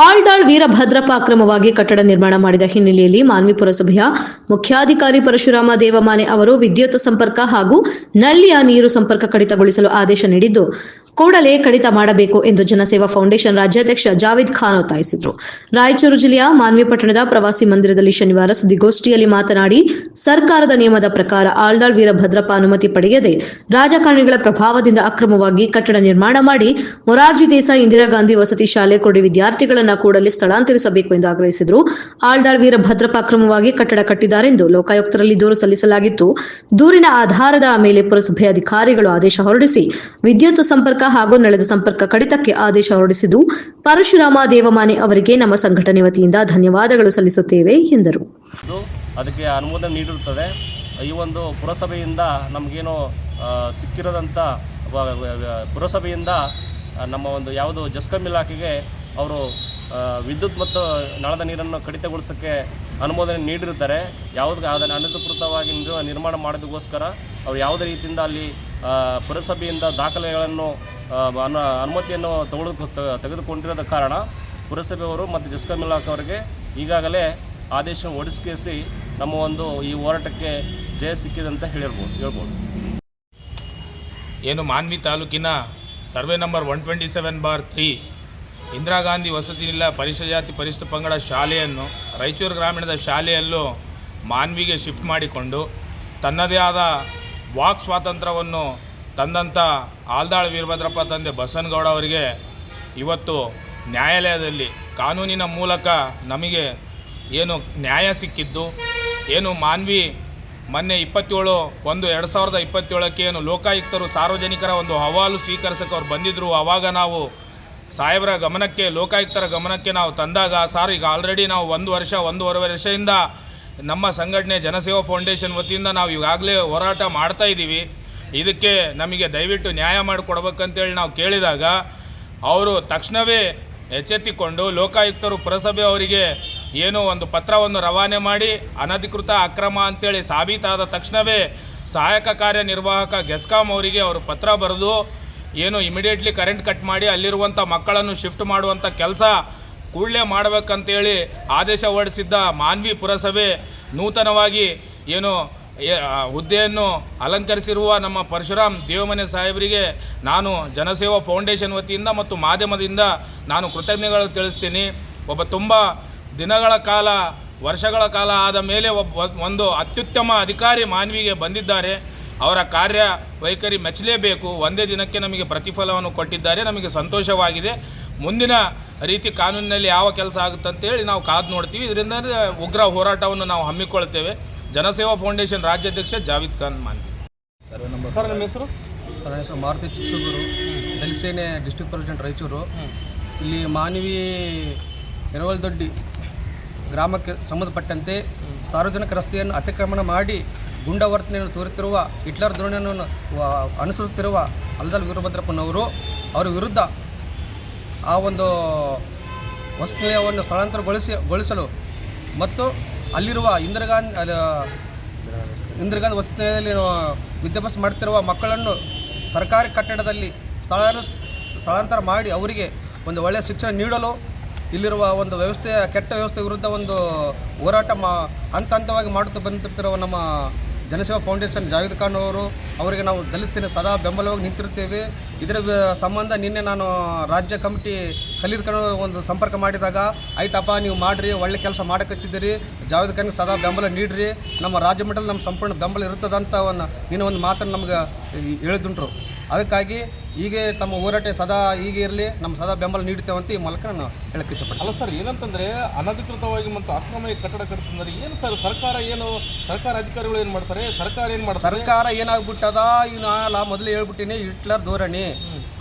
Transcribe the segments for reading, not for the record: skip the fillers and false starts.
ಆಲ್ದಾಳ್ ವೀರಭದ್ರಪ್ಪ ಅಕ್ರಮವಾಗಿ ಕಟ್ಟಡ ನಿರ್ಮಾಣ ಮಾಡಿದ ಹಿನ್ನೆಲೆಯಲ್ಲಿ ಮಾನ್ವಿ ಪುರಸಭೆಯ ಮುಖ್ಯಾಧಿಕಾರಿ ಪರಶುರಾಮ ದೇವಮಾನೆ ಅವರು ವಿದ್ಯುತ್ ಸಂಪರ್ಕ ಹಾಗೂ ನಲ್ಲಿಯ ನೀರು ಸಂಪರ್ಕ ಕಡಿತಗೊಳಿಸಲು ಆದೇಶ ನೀಡಿದ್ದು ಕೂಡಲೇ ಕಡಿತ ಮಾಡಬೇಕು ಎಂದು ಜನಸೇವಾ ಫೌಂಡೇಶನ್ ರಾಜ್ಯಾಧ್ಯಕ್ಷ ಜಾವೇದ್ ಖಾನ್ ಒತ್ತಾಯಿಸಿದರು. ರಾಯಚೂರು ಜಿಲ್ಲೆಯ ಮಾನ್ವಿ ಪಟ್ಟಣದ ಪ್ರವಾಸಿ ಮಂದಿರದಲ್ಲಿ ಶನಿವಾರ ಸುದ್ದಿಗೋಷ್ಠಿಯಲ್ಲಿ ಮಾತನಾಡಿ, ಸರ್ಕಾರದ ನಿಯಮದ ಪ್ರಕಾರ ಆಲ್ದಾಳ್ ವೀರಭದ್ರಪ್ಪ ಅನುಮತಿ ಪಡೆಯದೆ ರಾಜಕಾರಣಿಗಳ ಪ್ರಭಾವದಿಂದ ಅಕ್ರಮವಾಗಿ ಕಟ್ಟಡ ನಿರ್ಮಾಣ ಮಾಡಿ ಮೊರಾರ್ಜಿ ದೇಸಾಯಿ ಇಂದಿರಾ ಗಾಂಧಿ ವಸತಿ ಶಾಲೆ ಕೊಡಿ ವಿದ್ಯಾರ್ಥಿಗಳನ್ನು ಕೂಡಲೇ ಸ್ಥಳಾಂತರಿಸಬೇಕು ಎಂದು ಆಗ್ರಹಿಸಿದರು. ಆಲ್ದಾಳ್ ವೀರಭದ್ರಪ್ಪ ಅಕ್ರಮವಾಗಿ ಕಟ್ಟಡ ಕಟ್ಟಿದ್ದಾರೆಂದು ಲೋಕಾಯುಕ್ತರಲ್ಲಿ ದೂರು ಸಲ್ಲಿಸಲಾಗಿತ್ತು. ದೂರಿನ ಆಧಾರದ ಮೇಲೆ ಪುರಸಭೆ ಅಧಿಕಾರಿಗಳು ಆದೇಶ ಹೊರಡಿಸಿ ವಿದ್ಯುತ್ ಸಂಪರ್ಕ ಹಾಗೂ ನೆಲದ ಸಂಪರ್ಕ ಕಡಿತಕ್ಕೆ ಆದೇಶ ಹೊರಡಿಸಿದ್ದು, ಪರಶುರಾಮ ದೇವಮಾನೆ ಅವರಿಗೆ ನಮ್ಮ ಸಂಘಟನೆ ವತಿಯಿಂದ ಧನ್ಯವಾದಗಳು ಸಲ್ಲಿಸುತ್ತೇವೆ ಎಂದರು. ಅದಕ್ಕೆ ಅನುಮೋದನೆ ನೀಡಿರುತ್ತದೆ. ಈ ಒಂದು ಪುರಸಭೆಯಿಂದ ನಮಗೇನು ಸಿಕ್ಕಿರೋದಂಥ ಪುರಸಭೆಯಿಂದ ನಮ್ಮ ಒಂದು ಯಾವುದು ಜಸ್ಕಮ್ ಇಲಾಖೆಗೆ ಅವರು ವಿದ್ಯುತ್ ಮತ್ತು ನಳದ ನೀರನ್ನು ಕಡಿತಗೊಳಿಸೋಕ್ಕೆ ಅನುಮೋದನೆ ನೀಡಿರುತ್ತಾರೆ. ಯಾವುದಕ್ಕೆ ಅದನ್ನು ಅನಧಿಕೃತವಾಗಿ ನಿರ್ಮಾಣ ಮಾಡೋದಕ್ಕೋಸ್ಕರ ಅವರು ಯಾವುದೇ ರೀತಿಯಿಂದ ಅಲ್ಲಿ ಪುರಸಭೆಯಿಂದ ದಾಖಲೆಗಳನ್ನು ಅನುಮತಿಯನ್ನು ತೆಗೆದುಕೊಂಡಿರೋದ ಕಾರಣ ಪುರಸಭೆಯವರು ಮತ್ತು ಜಸ್ಕಮ್ ಇಲಾಖೆ ಅವರಿಗೆ ಈಗಾಗಲೇ ಆದೇಶ ಹೊರಡಿಸಿ ನಮ್ಮ ಒಂದು ಈ ಹೋರಾಟಕ್ಕೆ ಜಯ ಸಿಕ್ಕಿದೆ ಅಂತ ಹೇಳ್ಬೋದು. ಏನು ಮಾನ್ವಿ ತಾಲೂಕಿನ ಸರ್ವೆ ನಂಬರ್ 127/3 ಇಂದಿರಾ ಗಾಂಧಿ ವಸತಿನಿಲ್ಲ ಪರಿಶಿಷ್ಟ ಜಾತಿ ಪರಿಶಿಷ್ಟ ಪಂಗಡ ಶಾಲೆಯನ್ನು ರಾಯಚೂರು ಗ್ರಾಮೀಣದ ಶಾಲೆಯಲ್ಲೂ ಮಾನ್ವಿಗೆ ಶಿಫ್ಟ್ ಮಾಡಿಕೊಂಡು ತನ್ನದೇ ಆದ ವಾಕ್ ಸ್ವಾತಂತ್ರ್ಯವನ್ನು ತಂದಂಥ ಆಲ್ದಾಳ್ ವೀರಭದ್ರಪ್ಪ ತಂದೆ ಬಸನಗೌಡ ಅವರಿಗೆ ಇವತ್ತು ನ್ಯಾಯಾಲಯದಲ್ಲಿ ಕಾನೂನಿನ ಮೂಲಕ ನಮಗೆ ಏನು ನ್ಯಾಯ ಸಿಕ್ಕಿದ್ದು, ಏನು ಮಾನ್ವಿ ಮೊನ್ನೆ 27/1/2027 ಏನು ಲೋಕಾಯುಕ್ತರು ಸಾರ್ವಜನಿಕರ ಒಂದು ಅಹವಾಲು ಸ್ವೀಕರಿಸಕ್ಕೆ ಅವ್ರು ಬಂದಿದ್ದರು. ಆವಾಗ ನಾವು ಸಾಹೇಬರ ಗಮನಕ್ಕೆ ಲೋಕಾಯುಕ್ತರ ಗಮನಕ್ಕೆ ನಾವು ತಂದಾಗ, ಸಾರ್ ಈಗ ಆಲ್ರೆಡಿ ನಾವು 1.5 ವರ್ಷದಿಂದ ನಮ್ಮ ಸಂಘಟನೆ ಜನಸೇವಾ ಫೌಂಡೇಶನ್ ವತಿಯಿಂದ ನಾವು ಈಗಾಗಲೇ ಹೋರಾಟ ಮಾಡ್ತಾ ಇದ್ದೀವಿ, ಇದಕ್ಕೆ ನಮಗೆ ದಯವಿಟ್ಟು ನ್ಯಾಯ ಮಾಡಿಕೊಡ್ಬೇಕಂತೇಳಿ ನಾವು ಕೇಳಿದಾಗ ಅವರು ತಕ್ಷಣವೇ ಎಚ್ಚೆತ್ತುಕೊಂಡು ಲೋಕಾಯುಕ್ತರು ಪುರಸಭೆ ಅವರಿಗೆ ಏನೋ ಒಂದು ಪತ್ರವನ್ನು ರವಾನೆ ಮಾಡಿ ಅನಧಿಕೃತ ಅಕ್ರಮ ಅಂತೇಳಿ ಸಾಬೀತಾದ ತಕ್ಷಣವೇ ಸಹಾಯಕ ಕಾರ್ಯನಿರ್ವಾಹಕ ಗೆಸ್ಕಾಂ ಅವರಿಗೆ ಅವರು ಪತ್ರ ಬರೆದು ಏನು ಇಮಿಡಿಯೇಟ್ಲಿ ಕರೆಂಟ್ ಕಟ್ ಮಾಡಿ ಅಲ್ಲಿರುವಂಥ ಮಕ್ಕಳನ್ನು ಶಿಫ್ಟ್ ಮಾಡುವಂಥ ಕೆಲಸ ಕೂಡಲೇ ಮಾಡಬೇಕಂತೇಳಿ ಆದೇಶ ಹೊರಡಿಸಿದ್ದ ಮಾನ್ವಿ ಪುರಸಭೆ ನೂತನವಾಗಿ ಏನು ಹುದ್ದೆಯನ್ನು ಅಲಂಕರಿಸಿರುವ ನಮ್ಮ ಪರಶುರಾಮ್ ದೇವಮನೆ ಸಾಹೇಬರಿಗೆ ನಾನು ಜನಸೇವಾ ಫೌಂಡೇಶನ್ ವತಿಯಿಂದ ಮತ್ತು ಮಾಧ್ಯಮದಿಂದ ನಾನು ಕೃತಜ್ಞತೆಗಳು ತಿಳಿಸ್ತೀನಿ. ಒಬ್ಬ ತುಂಬ ದಿನಗಳ ಕಾಲ ವರ್ಷಗಳ ಕಾಲ ಆದ ಮೇಲೆ ಒಂದು ಅತ್ಯುತ್ತಮ ಅಧಿಕಾರಿ ಮಾನ್ವಿಗೆ ಬಂದಿದ್ದಾರೆ. ಅವರ ಕಾರ್ಯವೈಖರಿ ಮೆಚ್ಚಲೇಬೇಕು. ಒಂದೇ ದಿನಕ್ಕೆ ನಮಗೆ ಪ್ರತಿಫಲವನ್ನು ಕೊಟ್ಟಿದ್ದಾರೆ, ನಮಗೆ ಸಂತೋಷವಾಗಿದೆ. ಮುಂದಿನ ರೀತಿ ಕಾನೂನಿನಲ್ಲಿ ಯಾವ ಕೆಲಸ ಆಗುತ್ತಂತೇಳಿ ನಾವು ಕಾದು ನೋಡ್ತೀವಿ. ಇದರಿಂದ ಉಗ್ರ ಹೋರಾಟವನ್ನು ನಾವು ಹಮ್ಮಿಕೊಳ್ತೇವೆ. ಜನಸೇವಾ ಫೌಂಡೇಶನ್ ರಾಜ್ಯಾಧ್ಯಕ್ಷ ಜಾವೇದ್ ಖಾನ್ ಮಾನ್ವಿ. ಸರ್ ನಿಮ್ಮ ಹೆಸರು? ಸರ್ ನನ್ನ ಹೆಸರು ಮಾರುತಿ ಚಿಕ್ಕಸೂರು, ದಲಿತ ಸೇನೆ ಡಿಸ್ಟ್ರಿಕ್ಟ್ ಪ್ರೆಸಿಡೆಂಟ್ ರಾಯಚೂರು. ಇಲ್ಲಿ ಮಾನ್ವಿ ಎರವಲದೊಡ್ಡಿ ಗ್ರಾಮಕ್ಕೆ ಸಂಬಂಧಪಟ್ಟಂತೆ ಸಾರ್ವಜನಿಕ ರಸ್ತೆಯನ್ನು ಅತಿಕ್ರಮಣ ಮಾಡಿ ಗುಂಡಾವರ್ತನೆಯನ್ನು ತೋರುತ್ತಿರುವ ಹಿಟ್ಲರ್ ಧೋರಣೆಯನ್ನು ಅನುಸರಿಸುತ್ತಿರುವ ಆಲ್ದಾಳ್ ವೀರಭದ್ರಪ್ಪನವರು ಅವರ ವಿರುದ್ಧ ಆ ಒಂದು ವಸತಿನಿಲಯವನ್ನು ಸ್ಥಳಾಂತರಗೊಳಿಸಲು ಮತ್ತು ಅಲ್ಲಿರುವ ಇಂದಿರಾ ಗಾಂಧಿ ವಸತಿನಿಲಯದಲ್ಲಿ ವಿದ್ಯಾಭ್ಯಾಸ ಮಾಡುತ್ತಿರುವ ಮಕ್ಕಳನ್ನು ಸರ್ಕಾರಿ ಕಟ್ಟಡದಲ್ಲಿ ಸ್ಥಳಾಂತರ ಮಾಡಿ ಅವರಿಗೆ ಒಂದು ಒಳ್ಳೆಯ ಶಿಕ್ಷಣ ನೀಡಲು ಇಲ್ಲಿರುವ ಒಂದು ಕೆಟ್ಟ ವ್ಯವಸ್ಥೆ ವಿರುದ್ಧ ಒಂದು ಹೋರಾಟ ಹಂತ ಹಂತವಾಗಿ ಮಾಡುತ್ತಾ ಬಂದಿರ್ತಿರುವ ನಮ್ಮ ಜನಸೇವಾ ಫೌಂಡೇಶನ್ ಜಾವೇದ್ ಖಾನ್ ಅವರಿಗೆ ನಾವು ದಲಿತ ಸೇನೆ ಸದಾ ಬೆಂಬಲವಾಗಿ ನಿಂತಿರುತ್ತೇವೆ. ಇದರ ಸಂಬಂಧ ನಿನ್ನೆ ನಾನು ರಾಜ್ಯ ಕಮಿಟಿ ಖಲೀದ್ ಖಾನ್ ಒಂದು ಸಂಪರ್ಕ ಮಾಡಿದಾಗ, ಆಯ್ತಪ್ಪ ನೀವು ಮಾಡಿರಿ, ಒಳ್ಳೆ ಕೆಲಸ ಮಾಡಕ್ಕೆ ಹಚ್ಚಿದ್ದೀರಿ, ಜಾವೇದ್ ಖಾನ್ಗೆ ಸದಾ ಬೆಂಬಲ ನೀಡಿರಿ, ನಮ್ಮ ರಾಜ್ಯ ಮಟ್ಟದಲ್ಲಿ ನಮ್ಮ ಸಂಪೂರ್ಣ ಬೆಂಬಲ ಇರ್ತದಂತ ಒಂದು ಮಾತನ್ನು ನಮ್ಗೆ ಹೇಳಿದುಂಟ್ರು. ಅದಕ್ಕಾಗಿ ಹೀಗೆ ತಮ್ಮ ಹೋರಾಟ ಸದಾ ಹೀಗೆ ಇರಲಿ, ನಮ್ಮ ಸದಾ ಬೆಂಬಲ ನೀಡ್ತೇವೆ ಅಂತ ಈ ಮೂಲಕ ನಾನು ಹೇಳಕ್ಕೆ ಇಷ್ಟಪಡ್ತೀನಿ. ಅಲ್ಲ ಸರ್, ಏನಂತಂದರೆ ಅನಧಿಕೃತವಾಗಿ ಮತ್ತು ಅಕ್ರಮವಾಗಿ ಕಟ್ಟಡ ಕಟ್ತಂದ್ರೆ ಏನು ಸರ್? ಸರ್ಕಾರ ಅಧಿಕಾರಿಗಳು ಏನು ಮಾಡ್ತಾರೆ? ಸರ್ಕಾರ ಏನು ಮಾಡ್ತಾರೆ? ಸರ್ಕಾರ ಏನಾಗ್ಬಿಟ್ಟದ, ಈಗ ನಾ ಮೊದಲೇ ಹೇಳ್ಬಿಟ್ಟಿನಿ, ಹಿಟ್ಲರ್ ಧೋರಣೆ,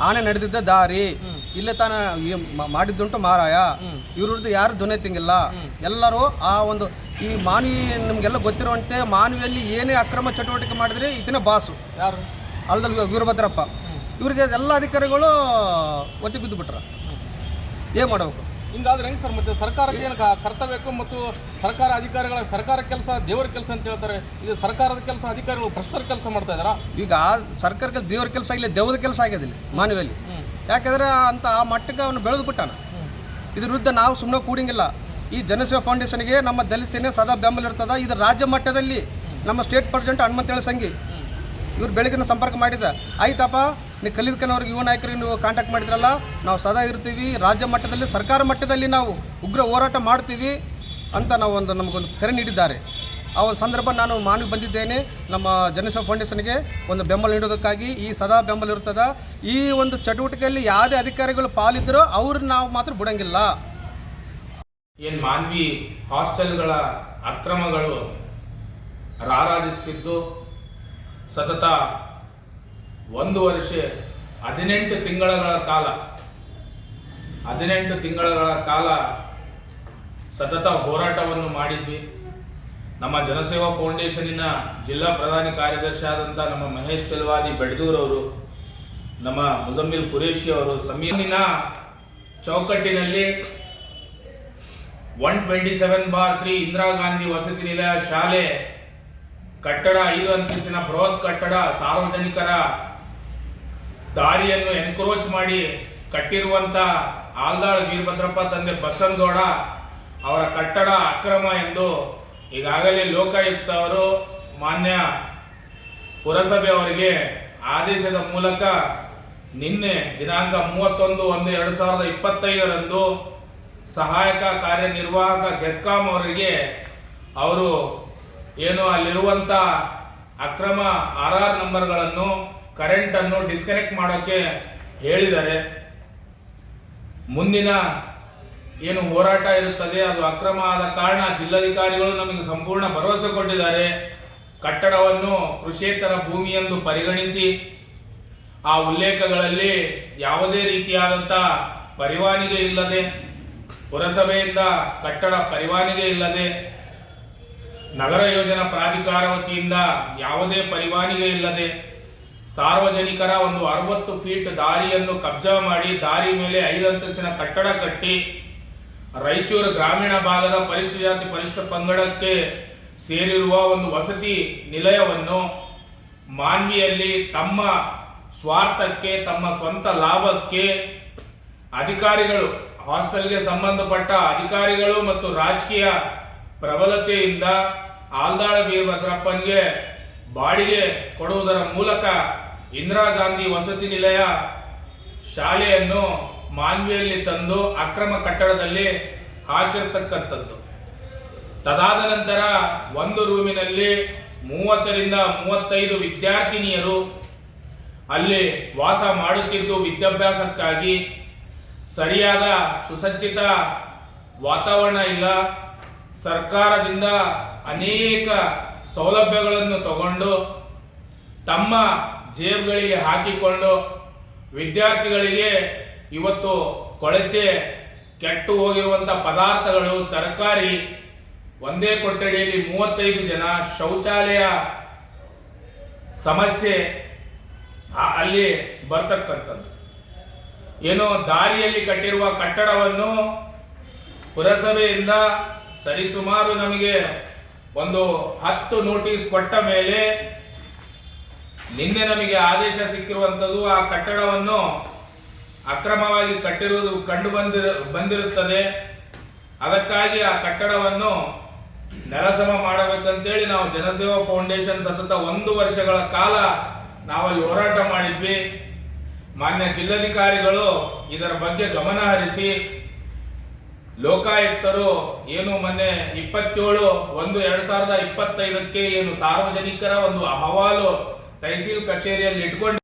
ಆನೆ ನಡೆದಿದ್ದ ದಾರಿ, ಇಲ್ಲೇ ತಾನ ಮಾಡಿದ್ದುಂಟು ಮಾರಾಯ, ಇವ್ರದ್ದು ಯಾರು ಧ್ವನಿ ತಿಂಗಿಲ್ಲ. ಎಲ್ಲರೂ ಆ ಒಂದು ಈ ಮಾನ್ವಿ ನಮಗೆಲ್ಲ ಗೊತ್ತಿರುವಂತೆ ಮಾನ್ವಿಯಲ್ಲಿ ಏನೇ ಅಕ್ರಮ ಚಟುವಟಿಕೆ ಮಾಡಿದ್ರೆ ಇದನ್ನ ಬಾಸು ಯಾರು ಆಲ್ದಾಳ್ ವೀರಭದ್ರಪ್ಪ. ಇವರಿಗೆ ಎಲ್ಲ ಅಧಿಕಾರಿಗಳು ಒತ್ತಿ ಬಿದ್ದು ಬಿಟ್ರ, ಏನು ಮಾಡಬೇಕು? ಹಿಂಗಾದ್ರೆ ಹೆಂಗೆ ಸರ್? ಮತ್ತೆ ಸರ್ಕಾರಕ್ಕೆ ಏನು ಕರ್ತವ್ಯಕ್ಕೂ ಮತ್ತು ಸರ್ಕಾರ ಕೆಲಸ ದೇವರ ಕೆಲಸ ಅಂತ ಹೇಳ್ತಾರೆ. ಇದು ಸರ್ಕಾರದ ಕೆಲಸ, ಅಧಿಕಾರಿಗಳು ಭ್ರಷ್ಟರ ಕೆಲಸ ಮಾಡ್ತಾ ಇದ್ದಾರಾ? ಈಗ ಸರ್ಕಾರಕ್ಕೆ ದೇವರ ಕೆಲಸ ಇಲ್ಲ, ದೇವದ ಕೆಲಸ ಆಗಿದೆ ಇಲ್ಲಿ ಮಾನವಿಯಲ್ಲಿ. ಯಾಕೆಂದರೆ ಅಂತ ಆ ಮಟ್ಟಕ್ಕೆ ಅವನು ಬೆಳೆದು ಬಿಟ್ಟಾನ. ಇದ್ರ ವಿರುದ್ಧ ನಾವು ಸುಮ್ಮನೆ ಕೂಡಂಗಿಲ್ಲ. ಈ ಜನಸೇವಾ ಫೌಂಡೇಶನ್ಗೆ ನಮ್ಮ ದಲಿತ ಸೇನೆ ಸದಾ ಬೆಂಬಲ ಇರ್ತದೆ. ಇದು ರಾಜ್ಯ ಮಟ್ಟದಲ್ಲಿ ನಮ್ಮ ಸ್ಟೇಟ್ ಪ್ರೆಸಿಡೆಂಟ್ ಹನುಮಂತೇಳ ಸಂಘಿ ಇವ್ರು ಬೆಳಗಿನ ಸಂಪರ್ಕ ಮಾಡಿದ, ಆಯ್ತಪ್ಪ ನೀವು ಕಲಿದ್ಕನವ್ರಿಗೆ ಯುವ ನಾಯಕರಿಗೆ ನೀವು ಕಾಂಟ್ಯಾಕ್ಟ್ ಮಾಡಿದ್ರಲ್ಲ, ನಾವು ಸದಾ ಇರ್ತೀವಿ, ರಾಜ್ಯ ಮಟ್ಟದಲ್ಲಿ ಸರ್ಕಾರ ಮಟ್ಟದಲ್ಲಿ ನಾವು ಉಗ್ರ ಹೋರಾಟ ಮಾಡ್ತೀವಿ ಅಂತ ನಮಗೊಂದು ಕರೆ ನೀಡಿದ್ದಾರೆ. ಆ ಒಂದು ಸಂದರ್ಭ ನಾನು ಮಾನವಿ ಬಂದಿದ್ದೇನೆ. ನಮ್ಮ ಜನಸೇವಾ ಫೌಂಡೇಶನ್ಗೆ ಒಂದು ಬೆಂಬಲ ನೀಡೋದಕ್ಕಾಗಿ ಈ ಸದಾ ಬೆಂಬಲ ಇರ್ತದೆ. ಈ ಒಂದು ಚಟುವಟಿಕೆಯಲ್ಲಿ ಯಾವುದೇ ಅಧಿಕಾರಿಗಳು ಪಾಲಿದ್ದರೋ ಅವ್ರನ್ನ ನಾವು ಮಾತ್ರ ಬಿಡೋಂಗಿಲ್ಲ. ಏನು ಮಾನ್ವಿ ಹಾಸ್ಟೆಲ್ಗಳ ಅಕ್ರಮಗಳು ರಾರಾಜಿಸುತ್ತಿದ್ದು ಸತತ 1 ವರ್ಷ 18 ತಿಂಗಳ ಕಾಲ ಸತತ ಹೋರಾಟವನ್ನು ಮಾಡಿದ್ವಿ. ನಮ್ಮ ಜನಸೇವಾ ಫೌಂಡೇಶನಿನ ಜಿಲ್ಲಾ ಪ್ರಧಾನ ಕಾರ್ಯದರ್ಶಿ ಆದಂಥ ನಮ್ಮ ಮಹೇಶ್ ಚಲವಾದಿ ಬೆಡ್ದೂರವರು, ನಮ್ಮ ಮುಜಮ್ಮಿಲ್ ಕುರೇಶಿ ಅವರು ಸಮೀನಿನ ಚೌಕಟ್ಟಿನಲ್ಲಿ 127/3 ಇಂದಿರಾ ಗಾಂಧಿ ವಸತಿ ನಿಲಯ ಶಾಲೆ ಕಟ್ಟಡ 5 ಅಂತಸ್ತಿನ ಬೃಹತ್ ಕಟ್ಟಡ ಸಾರ್ವಜನಿಕರ ದಾರಿಯನ್ನು ಎನ್ಕ್ರೋಚ್ ಮಾಡಿ ಕಟ್ಟಿರುವಂಥ ಆಲ್ದಾಳ್ ವೀರಭದ್ರಪ್ಪ ತಂದೆ ಬಸನಗೌಡ ಅವರ ಕಟ್ಟಡ ಅಕ್ರಮ ಎಂದು ಈಗಾಗಲೇ ಲೋಕಾಯುಕ್ತ ಅವರು ಮಾನ್ಯ ಪುರಸಭೆ ಅವರಿಗೆ ಆದೇಶದ ಮೂಲಕ ನಿನ್ನೆ ದಿನಾಂಕ 31/1/2025 ಸಹಾಯಕ ಕಾರ್ಯನಿರ್ವಾಹಕ ಗೆಸ್ಕಾಂ ಅವರಿಗೆ ಅವರು ಏನು ಅಲ್ಲಿರುವಂಥ ಅಕ್ರಮ RR ನಂಬರ್ಗಳನ್ನು ಕರೆಂಟನ್ನು ಡಿಸ್ಕನೆಕ್ಟ್ ಮಾಡೋಕ್ಕೆ ಹೇಳಿದ್ದಾರೆ. ಮುಂದಿನ ಏನು ಹೋರಾಟ ಇರುತ್ತದೆ ಅದು ಅಕ್ರಮ ಆದ ಕಾರಣ ಜಿಲ್ಲಾಧಿಕಾರಿಗಳು ನಮಗೆ ಸಂಪೂರ್ಣ ಭರವಸೆ ಕೊಟ್ಟಿದ್ದಾರೆ. ಕಟ್ಟಡವನ್ನು ಕೃಷಿಯೇತರ ಭೂಮಿ ಎಂದು ಪರಿಗಣಿಸಿ ಆ ಉಲ್ಲೇಖಗಳಲ್ಲಿ ಯಾವುದೇ ರೀತಿಯಾದಂಥ ಪರವಾನಗಿ ಇಲ್ಲದೆ, ಪುರಸಭೆಯಿಂದ ಕಟ್ಟಡ ಪರವಾನಗಿ ಇಲ್ಲದೆ, ನಗರ ಯೋಜನಾ ಪ್ರಾಧಿಕಾರ ವತಿಯಿಂದ ಯಾವುದೇ ಪರವಾನಗಿ ಇಲ್ಲದೆ ಸಾರ್ವಜನಿಕರ ಒಂದು 60 ಫೀಟ್ ದಾರಿಯನ್ನು ಕಬ್ಜಾ ಮಾಡಿ ದಾರಿ ಮೇಲೆ 5 ಅಂತಸ್ತಿನ ಕಟ್ಟಡ ಕಟ್ಟಿ ರಾಯಚೂರು ಗ್ರಾಮೀಣ ಭಾಗದ ಪರಿಶಿಷ್ಟ ಜಾತಿ ಪರಿಶಿಷ್ಟ ಪಂಗಡಕ್ಕೆ ಸೇರಿರುವ ಒಂದು ವಸತಿ ನಿಲಯವನ್ನು ಮಾನ್ವಿಯಲ್ಲಿ ತಮ್ಮ ಸ್ವಾರ್ಥಕ್ಕೆ, ತಮ್ಮ ಸ್ವಂತ ಲಾಭಕ್ಕೆ ಅಧಿಕಾರಿಗಳು, ಹಾಸ್ಟೆಲ್ಗೆ ಸಂಬಂಧಪಟ್ಟ ಅಧಿಕಾರಿಗಳು ಮತ್ತು ರಾಜಕೀಯ ಪ್ರಬಲತೆಯಿಂದ ಆಲ್ದಾಳ ವೀರಭದ್ರಪ್ಪನಿಗೆ ಬಾಡಿಗೆ ಕೊಡುವುದರ ಮೂಲಕ ಇಂದಿರಾ ಗಾಂಧಿ ವಸತಿ ನಿಲಯ ಶಾಲೆಯನ್ನು ಮಾನ್ವಿಯಲ್ಲಿ ತಂದು ಅಕ್ರಮ ಕಟ್ಟಡದಲ್ಲಿ ಹಾಕಿರ್ತಕ್ಕಂಥದ್ದು. ತದಾದ ನಂತರ ಒಂದು ರೂಮಿನಲ್ಲಿ 30 ರಿಂದ 35 ವಿದ್ಯಾರ್ಥಿನಿಯರು ಅಲ್ಲಿ ವಾಸ ಮಾಡುತ್ತಿದ್ದು ವಿದ್ಯಾಭ್ಯಾಸಕ್ಕಾಗಿ ಸರಿಯಾದ ಸುಸಜ್ಜಿತ ವಾತಾವರಣ ಇಲ್ಲ. ಸರ್ಕಾರದಿಂದ ಅನೇಕ ಸೌಲಭ್ಯಗಳನ್ನು ತಗೊಂಡು ತಮ್ಮ ಜೇಬುಗಳಿಗೆ ಹಾಕಿಕೊಂಡು ವಿದ್ಯಾರ್ಥಿಗಳಿಗೆ ಇವತ್ತು ಕೊಳಚೆ ಕೆಟ್ಟು ಹೋಗಿರುವಂಥ ಪದಾರ್ಥಗಳು, ತರಕಾರಿ, ಒಂದೇ ಕೊಠಡಿಯಲ್ಲಿ 35 ಜನ, ಶೌಚಾಲಯ ಸಮಸ್ಯೆ ಅಲ್ಲಿ ಬರ್ತಕ್ಕಂಥದ್ದು. ಏನೋ ದಾರಿಯಲ್ಲಿ ಕಟ್ಟಿರುವ ಕಟ್ಟಡವನ್ನು ಪುರಸಭೆಯಿಂದ ಸರಿಸುಮಾರು ನಮಗೆ ಒಂದು 10 ನೋಟಿಸ್ ಕೊಟ್ಟ ಮೇಲೆ ನಿನ್ನೆ ನಮಗೆ ಆದೇಶ ಸಿಕ್ಕಿರುವಂಥದ್ದು. ಆ ಕಟ್ಟಡವನ್ನು ಅಕ್ರಮವಾಗಿ ಕಟ್ಟಿರುವುದು ಕಂಡು ಬಂದಿರುತ್ತದೆ. ಅದಕ್ಕಾಗಿ ಆ ಕಟ್ಟಡವನ್ನು ನೆಲಸಮ ಮಾಡಬೇಕಂತೇಳಿ ನಾವು ಜನಸೇವಾ ಫೌಂಡೇಶನ್ ಸತತ 1 ವರ್ಷಗಳ ಕಾಲ ನಾವಲ್ಲಿ ಹೋರಾಟ ಮಾಡಿದ್ವಿ. ಮಾನ್ಯ ಜಿಲ್ಲಾಧಿಕಾರಿಗಳು ಇದರ ಬಗ್ಗೆ ಗಮನ ಹರಿಸಿ ಲೋಕಾಯುಕ್ತರು ಏನು ಮೊನ್ನೆ 27/1/2025 ಏನು ಸಾರ್ವಜನಿಕರ ಒಂದು ಅಹವಾಲು ತಹಸೀಲ್ ಕಚೇರಿಯಲ್ಲಿ ಇಟ್ಕೊಂಡು